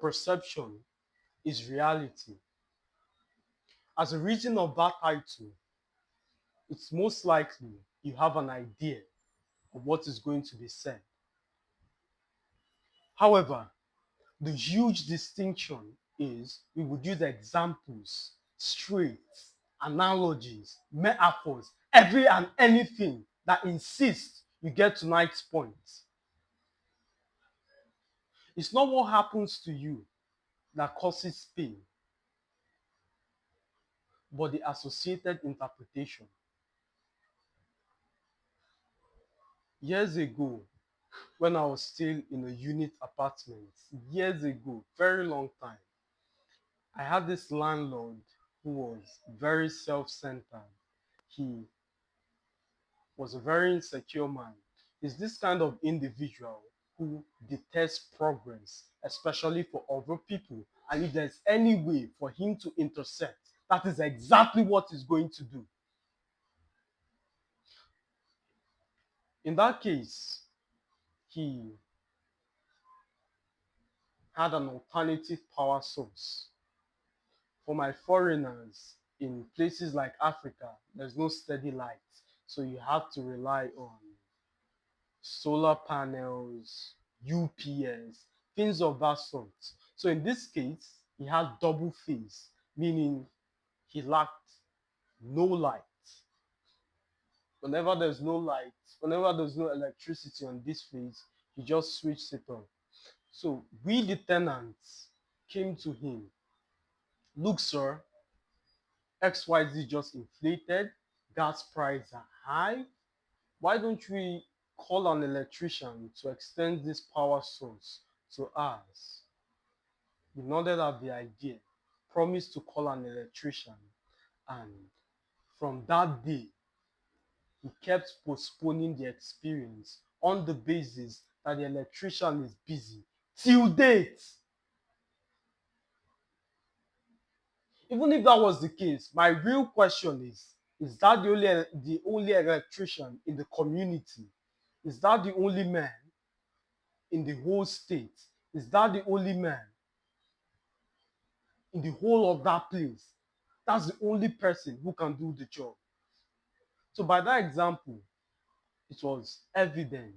perception is reality. As a reason of that title, it's most likely you have an idea of what is going to be said. However, the huge distinction is we would use examples, traits, analogies, metaphors, every and anything that insists you get tonight's point. It's not what happens to you that causes pain, but the associated interpretation. Years ago, when I was still in a unit apartment, years ago, very long time, I had this landlord who was very self-centered. He was a very insecure man. He's this kind of individual who detests progress, especially for other people. And if there's any way for him to intersect, that is exactly what he's going to do. In that case, he had an alternative power source. For my foreigners in places like Africa, there's no steady light. So you have to rely on solar panels, UPS, things of that sort. So in this case, he had double phase, meaning he lacked no light. Whenever there's no light, whenever there's no electricity on this phase, he just switched it on. So we, the tenants, came to him. Look, sir, XYZ just inflated, gas prices are high. Why don't we call an electrician to extend this power source to us? He nodded at the idea, promised to call an electrician, and from that day, he kept postponing the experience on the basis that the electrician is busy till date. Even if that was the case, my real question is that the only electrician in the community? Is that the only man in the whole state? Is that the only man in the whole of that place? That's the only person who can do the job. So by that example, it was evident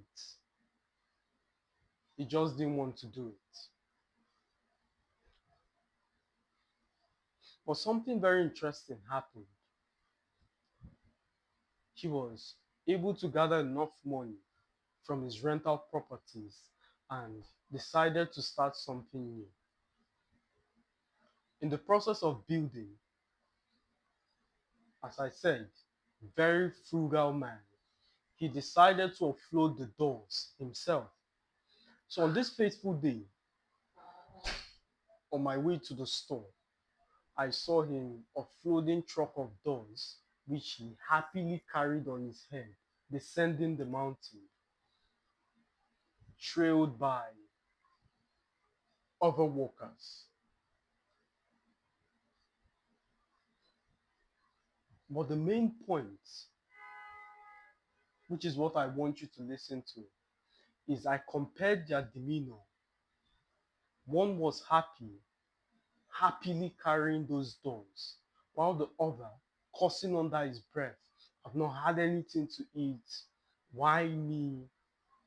he just didn't want to do it. But something very interesting happened. He was able to gather enough money from his rental properties and decided to start something new. In the process of building, as I said, very frugal man, he decided to offload the doors himself. So on this fateful day, on my way to the store, I saw him offloading truck of doors, which he happily carried on his head, descending the mountain, trailed by other workers. But the main point, which is what I want you to listen to, is I compared their demeanor. One was happy, happily carrying those doors, while the other, cursing under his breath, I've not had anything to eat. Why me?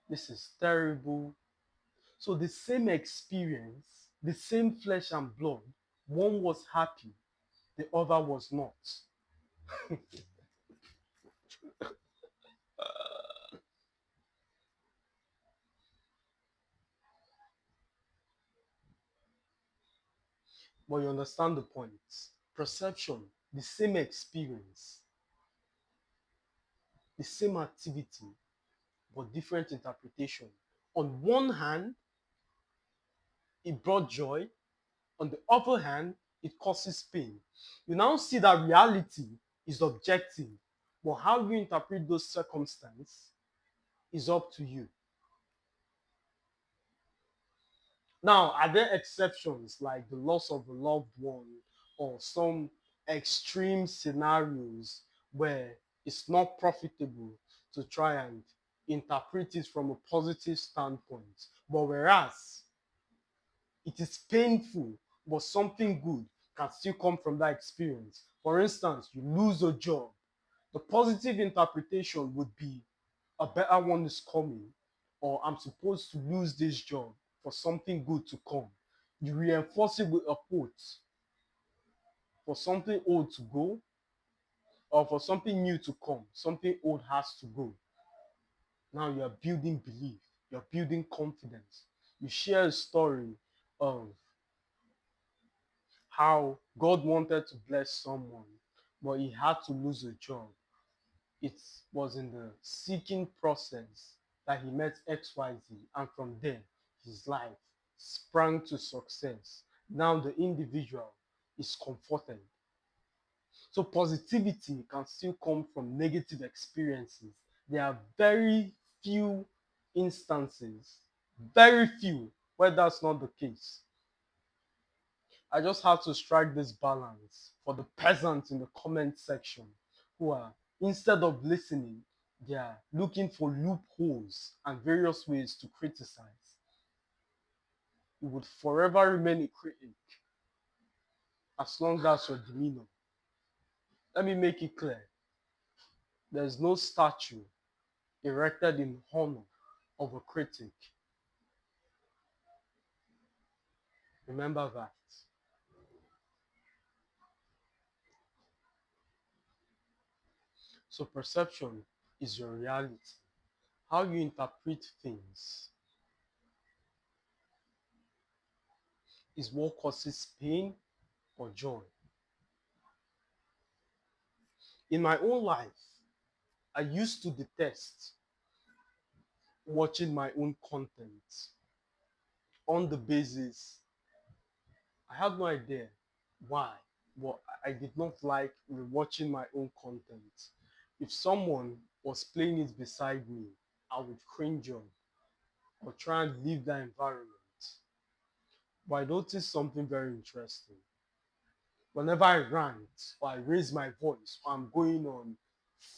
This is terrible. So the same experience, the same flesh and blood, one was happy, the other was not. But you understand the point. Perception, the same experience, the same activity, but different interpretation. On one hand, it brought joy. On the other hand, it causes pain. You now see that reality is objective, but how you interpret those circumstances is up to you. Now, are there exceptions like the loss of a loved one or some extreme scenarios where it's not profitable to try and interpret it from a positive standpoint? But whereas It is painful, but something good can still come from that experience. For instance, you lose a job. The positive interpretation would be a better one is coming, or I'm supposed to lose this job for something good to come. You reinforce it with a quote for something old to go, or for something new to come. Something old has to go. Now you're building belief, you're building confidence. You share a story of how God wanted to bless someone, but he had to lose a job. It was in the seeking process that he met XYZ, and from there, his life sprang to success. Now the individual is comforted. So positivity can still come from negative experiences. There are very few instances, very few, where that's not the case. I just have to strike this balance for the peasants in the comment section who are, instead of listening, they are looking for loopholes and various ways to criticize. You would forever remain a critic as long as your demeanor. Let me make it clear. There's no statue erected in honor of a critic. Remember that. So perception is your reality. How you interpret things is what causes pain or joy. In my own life, I used to detest watching my own content on the basis I have no idea why, but I did not like watching my own content. If someone was playing it beside me, I would cringe on or try and leave that environment. But I noticed something very interesting. Whenever I rant or I raise my voice or I'm going on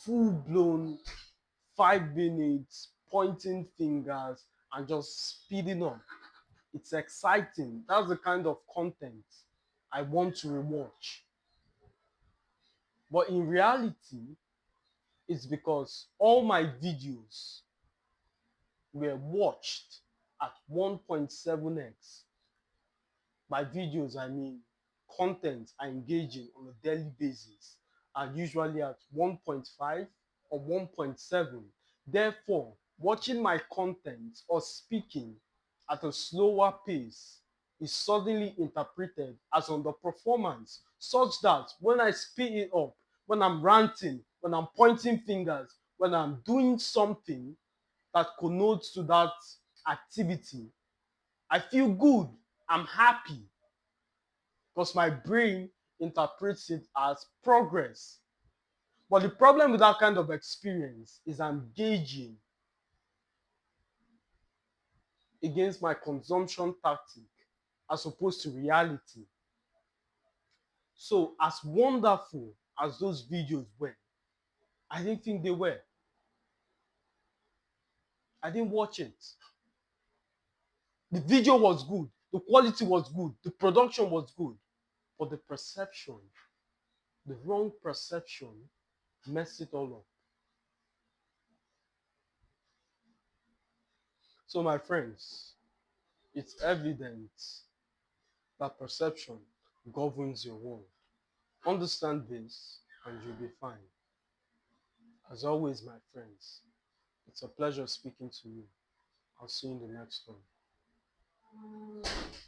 full blown 5 minutes pointing fingers and just speeding up, it's exciting. That's the kind of content I want to rewatch. But in reality, it's because all my videos were watched at 1.7x. By videos, I mean content I engage in on a daily basis are usually at 1.5 or 1.7. Therefore, watching my content or speaking at a slower pace is suddenly interpreted as underperformance, such that when I speed it up, when I'm ranting, when I'm pointing fingers, when I'm doing something that connotes to that activity, I feel good, I'm happy, because my brain interprets it as progress. But the problem with that kind of experience is I'm gauging against my consumption tactic as opposed to reality. So, as wonderful as those videos were, I didn't think they were. I didn't watch it. The video was good, the quality was good, the production was good, but the perception, the wrong perception, messed it all up. So, my friends, it's evident that perception governs your world. Understand this and you'll be fine. As always, my friends, it's a pleasure speaking to you. I'll see you in the next one.